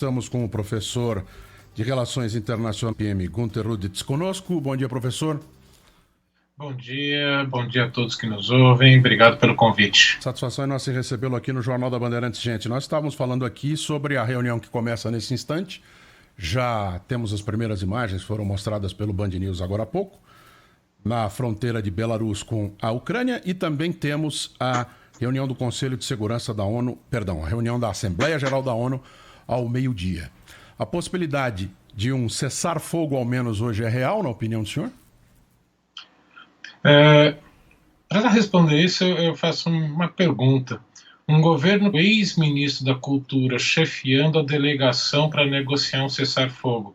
Estamos com o professor de Relações Internacionais PM, Gunter Ruditz, conosco. Bom dia, professor. Bom dia a todos que nos ouvem. Obrigado pelo convite. Satisfação é nossa recebê-lo aqui no Jornal da Bandeirantes. Gente, nós estávamos falando aqui sobre a reunião que começa nesse instante. Já temos as primeiras imagens, foram mostradas pelo Band News agora há pouco, na fronteira de Belarus com a Ucrânia, e também temos a reunião do Conselho de Segurança da ONU, a reunião da Assembleia Geral da ONU ao meio-dia. A possibilidade de um cessar-fogo, ao menos hoje, é real, na opinião do senhor? Para responder isso, eu faço uma pergunta. Um governo ex-ministro da Cultura chefiando a delegação para negociar um cessar-fogo.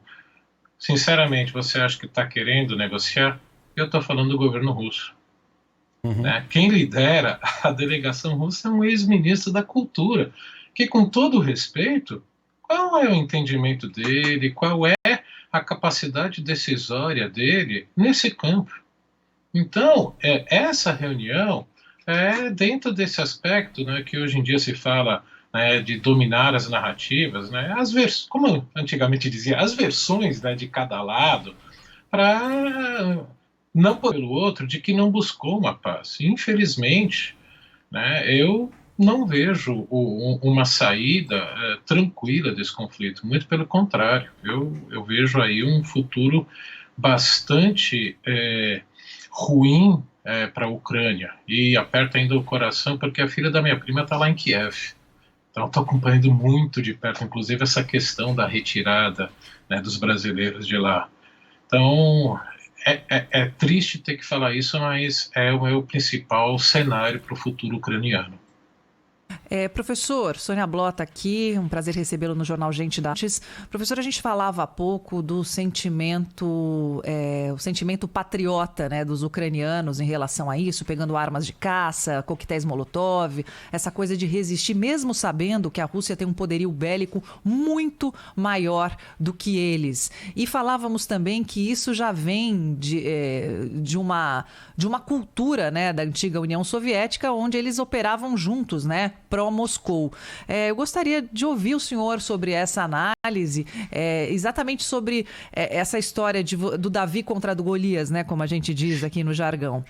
Sinceramente, você acha que está querendo negociar? Eu estou falando do governo russo. Né? Quem lidera a delegação russa é um ex-ministro da Cultura, que, com todo o respeito, qual é o entendimento dele, qual é a capacidade decisória dele nesse campo? Então, essa reunião é dentro desse aspecto, né, que hoje em dia se fala, né, de dominar as narrativas, né, como antigamente dizia, as versões, né, de cada lado, para não pelo outro, de que não buscou uma paz. Infelizmente, né, eu não vejo uma saída tranquila desse conflito, muito pelo contrário, eu vejo aí um futuro bastante ruim para a Ucrânia, e aperta ainda o coração porque a filha da minha prima está lá em Kiev, então estou acompanhando muito de perto, inclusive essa questão da retirada, né, dos brasileiros de lá. Então é triste ter que falar isso, mas é o meu principal cenário para o futuro ucraniano. Professor, Sônia Blota aqui, um prazer recebê-lo no Jornal Gente da Antes. Professor, a gente falava há pouco do sentimento, o sentimento patriota, né, dos ucranianos em relação a isso, pegando armas de caça, coquetéis Molotov, essa coisa de resistir, mesmo sabendo que a Rússia tem um poderio bélico muito maior do que eles. E falávamos também que isso já vem de uma cultura, né, da antiga União Soviética, onde eles operavam juntos, né, pró-Moscou. Eu gostaria de ouvir o senhor sobre essa análise, exatamente sobre essa história do Davi contra do Golias, né, como a gente diz aqui no jargão.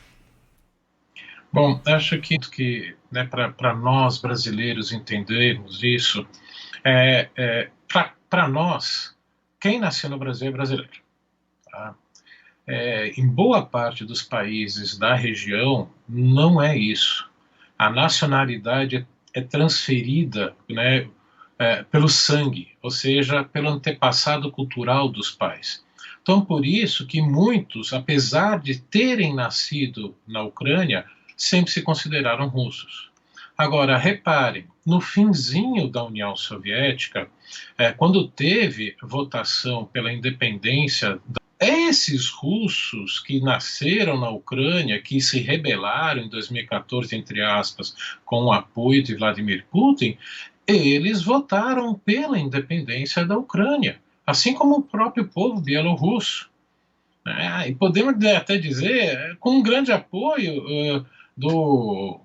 Bom, acho que né, para nós brasileiros entendermos isso, para nós, quem nasceu no Brasil é brasileiro. Tá? Em boa parte dos países da região, não é isso. A nacionalidade é transferida, né, pelo sangue, ou seja, pelo antepassado cultural dos pais. Então, por isso que muitos, apesar de terem nascido na Ucrânia, sempre se consideraram russos. Agora, reparem, no finzinho da União Soviética, quando teve votação pela independência, esses russos que nasceram na Ucrânia, que se rebelaram em 2014, entre aspas, com o apoio de Vladimir Putin, eles votaram pela independência da Ucrânia, assim como o próprio povo bielorrusso. E podemos até dizer, com um grande apoio do...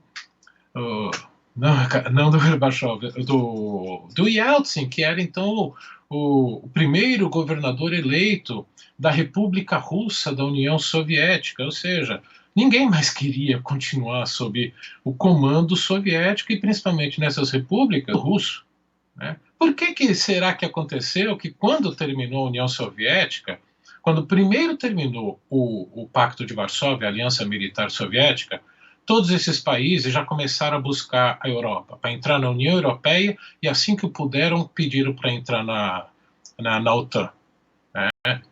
não do Gorbachev, do Yeltsin, que era então o primeiro governador eleito da República Russa da União Soviética, ou seja, ninguém mais queria continuar sob o comando soviético e principalmente nessas repúblicas russo. Né? Por que será que aconteceu que quando terminou a União Soviética, quando primeiro terminou o Pacto de Varsóvia, a Aliança Militar Soviética, todos esses países já começaram a buscar a Europa, para entrar na União Europeia, e assim que puderam, pediram para entrar na OTAN.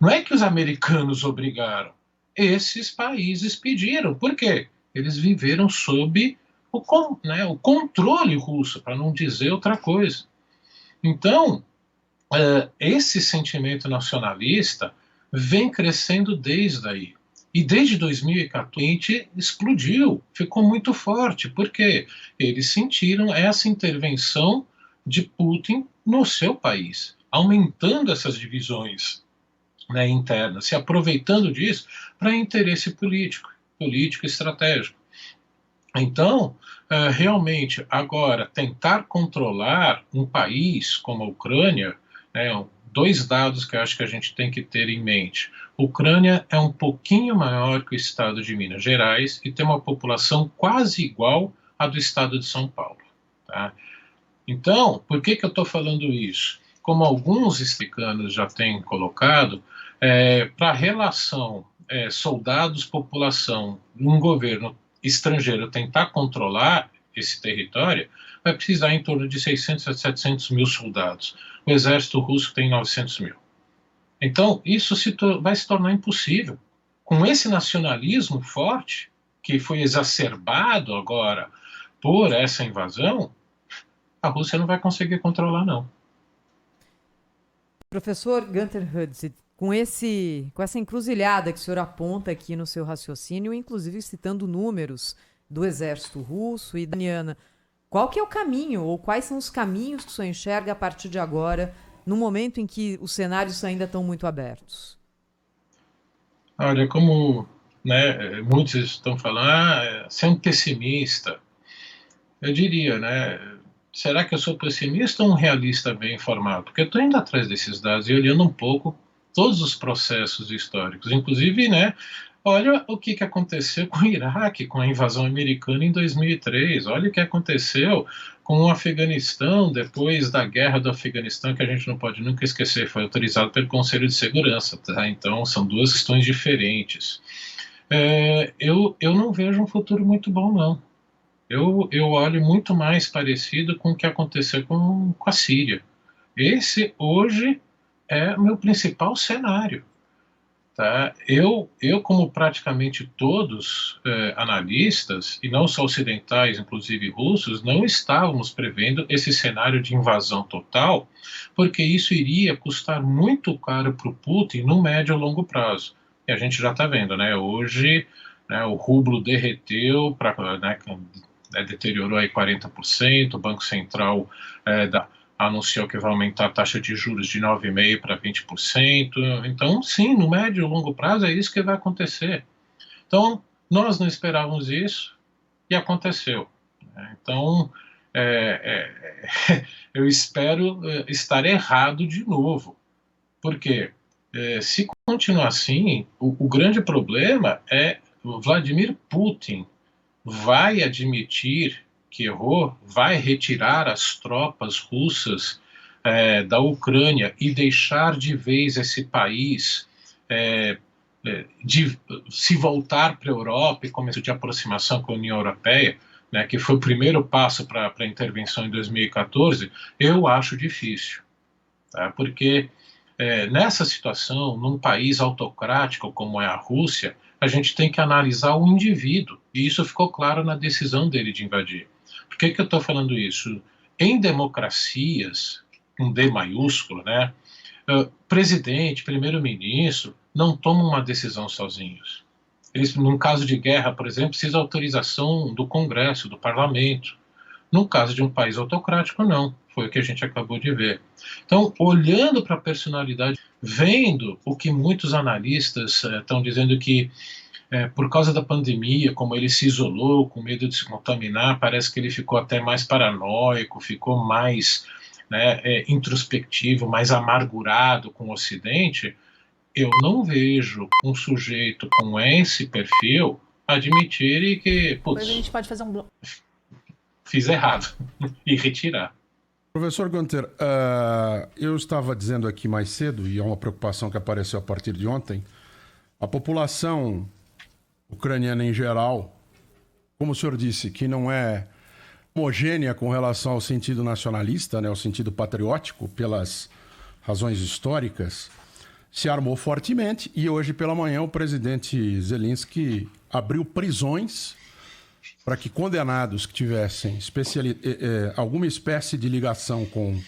Não é que os americanos obrigaram, esses países pediram. Por quê? Eles viveram sob o controle russo, para não dizer outra coisa. Então, esse sentimento nacionalista vem crescendo desde aí. E desde 2014 explodiu, ficou muito forte, porque eles sentiram essa intervenção de Putin no seu país, aumentando essas divisões, né, internas, se aproveitando disso para interesse político estratégico. Então, realmente, agora, tentar controlar um país como a Ucrânia né, dois dados que eu acho que a gente tem que ter em mente. A Ucrânia é um pouquinho maior que o estado de Minas Gerais e tem uma população quase igual à do estado de São Paulo. Tá? Então, por que eu estou falando isso? Como alguns explicanos já têm colocado, para a relação soldados-população, um governo estrangeiro tentar controlar esse território, vai precisar em torno de 600 a 700 mil soldados. O exército russo tem 900 mil. Então, isso vai se tornar impossível. Com esse nacionalismo forte, que foi exacerbado agora por essa invasão, a Rússia não vai conseguir controlar, não. Professor Gunter Hudson, com essa encruzilhada que o senhor aponta aqui no seu raciocínio, inclusive citando números do exército russo e da ucraniana, qual que é o caminho, ou quais são os caminhos que o senhor enxerga a partir de agora, no momento em que os cenários ainda estão muito abertos? Olha, como, né, muitos estão falando, você é um pessimista. Eu diria, né, será que eu sou pessimista ou um realista bem informado? Porque eu estou indo atrás desses dados e olhando um pouco todos os processos históricos, inclusive, né, olha o que aconteceu com o Iraque, com a invasão americana em 2003, olha o que aconteceu com o Afeganistão, depois da guerra do Afeganistão, que a gente não pode nunca esquecer, foi autorizado pelo Conselho de Segurança, tá? Então, são duas questões diferentes. Eu não vejo um futuro muito bom, não. Eu olho muito mais parecido com o que aconteceu com a Síria. Esse, hoje, é o meu principal cenário. Tá? Eu, como praticamente todos analistas, e não só ocidentais, inclusive russos, não estávamos prevendo esse cenário de invasão total, porque isso iria custar muito caro para o Putin no médio e longo prazo. E a gente já está vendo, né? Hoje, né, o rublo derreteu, deteriorou aí 40%, o Banco Central anunciou que vai aumentar a taxa de juros de 9,5% para 20%. Então, sim, no médio e longo prazo é isso que vai acontecer. Então, nós não esperávamos isso e aconteceu. Então, eu espero estar errado de novo. Porque se continuar assim, o grande problema é o Vladimir Putin vai admitir que errou, vai retirar as tropas russas da Ucrânia e deixar de vez esse país de se voltar para a Europa e começo de aproximação com a União Europeia, né, que foi o primeiro passo para a intervenção em 2014, eu acho difícil. Tá? Porque nessa situação, num país autocrático como é a Rússia, a gente tem que analisar o indivíduo, e isso ficou claro na decisão dele de invadir. Por que eu estou falando isso? Em democracias, com D maiúsculo, né, presidente, primeiro-ministro, não tomam uma decisão sozinhos. Eles, num caso de guerra, por exemplo, precisam de autorização do Congresso, do Parlamento. No caso de um país autocrático, não. Foi o que a gente acabou de ver. Então, olhando para a personalidade, vendo o que muitos analistas estão dizendo que, por causa da pandemia, como ele se isolou, com medo de se contaminar, parece que ele ficou até mais paranoico, ficou mais introspectivo, mais amargurado com o Ocidente. Eu não vejo um sujeito com esse perfil admitir que, putz, Depois a gente pode fazer um bloco. Fiz errado e retirar. Professor Gunter, eu estava dizendo aqui mais cedo, e é uma preocupação que apareceu a partir de ontem, a população ucraniana em geral, como o senhor disse, que não é homogênea com relação ao sentido nacionalista, né, ao sentido patriótico, pelas razões históricas, se armou fortemente, e hoje pela manhã o presidente Zelensky abriu prisões para que condenados que tivessem alguma espécie de ligação com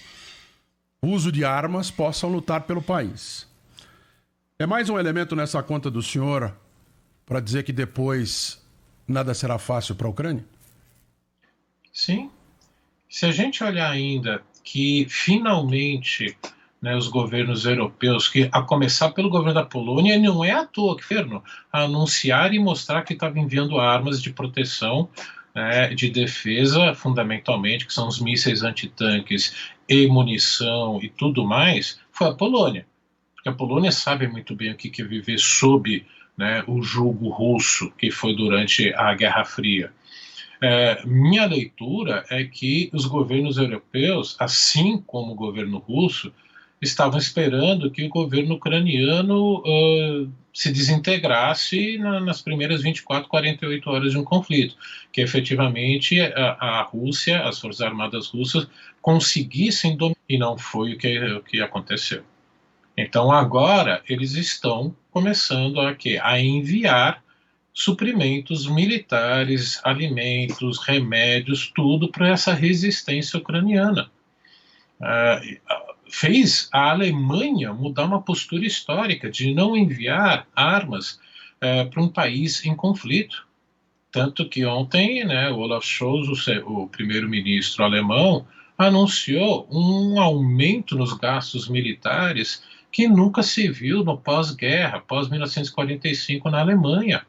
uso de armas possam lutar pelo país. É mais um elemento nessa conta do senhor para dizer que depois nada será fácil para a Ucrânia? Sim. Se a gente olhar ainda que finalmente, né, os governos europeus, que a começar pelo governo da Polônia, não é à toa que o governo anunciar e mostrar que estava enviando armas de proteção né, de defesa, fundamentalmente, que são os mísseis antitanques e munição e tudo mais, foi a Polônia. Porque a Polônia sabe muito bem o que é viver sob, né, o jugo russo, que foi durante a Guerra Fria. Minha leitura é que os governos europeus, assim como o governo russo, estavam esperando que o governo ucraniano se desintegrasse nas primeiras 24, 48 horas de um conflito, que efetivamente a Rússia, as Forças Armadas russas, conseguissem dominar, e não foi o que aconteceu. Então agora eles estão começando a enviar suprimentos militares, alimentos, remédios, tudo para essa resistência ucraniana. Fez a Alemanha mudar uma postura histórica de não enviar armas para um país em conflito. Tanto que ontem, né, o Olaf Scholz, o primeiro-ministro alemão, anunciou um aumento nos gastos militares que nunca se viu no pós-guerra, pós-1945 na Alemanha.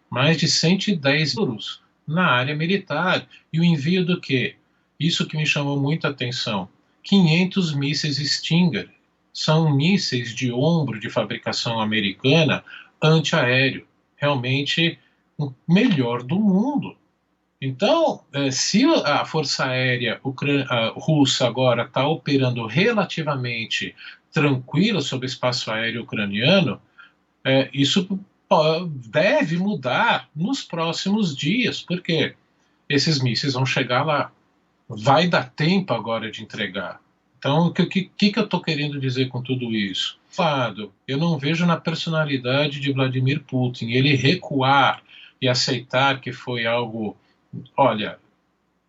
Mais de 110 euros na área militar. E o envio do quê? Isso que me chamou muita atenção. 500 mísseis Stinger. São mísseis de ombro de fabricação americana antiaéreo. Realmente o melhor do mundo. Então, se a Força Aérea russa agora está operando relativamente tranquila sobre o espaço aéreo ucraniano, isso deve mudar nos próximos dias, porque esses mísseis vão chegar lá. Vai dar tempo agora de entregar. Então, o que eu estou querendo dizer com tudo isso? Eu não vejo na personalidade de Vladimir Putin ele recuar e aceitar que foi algo, olha,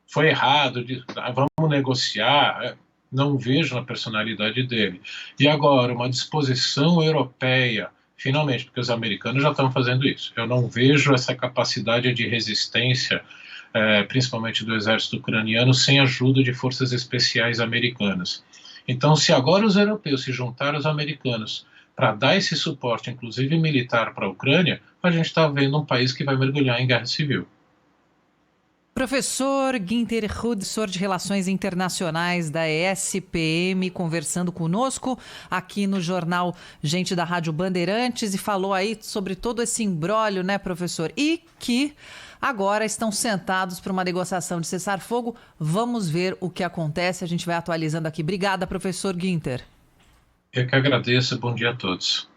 foi errado, vamos negociar. Não vejo na personalidade dele. E agora, uma disposição europeia, finalmente, porque os americanos já estão fazendo isso. Eu não vejo essa capacidade de resistência, principalmente do exército ucraniano, sem ajuda de forças especiais americanas. Então, se agora os europeus se juntarem aos americanos para dar esse suporte, inclusive militar, para a Ucrânia, a gente está vendo um país que vai mergulhar em guerra civil. Professor Günther Rud, professor de Relações Internacionais da ESPM, conversando conosco aqui no jornal Gente da Rádio Bandeirantes, e falou aí sobre todo esse imbróglio, né, professor? E que agora estão sentados para uma negociação de cessar-fogo. Vamos ver o que acontece, a gente vai atualizando aqui. Obrigada, professor Günther. Eu que agradeço, bom dia a todos.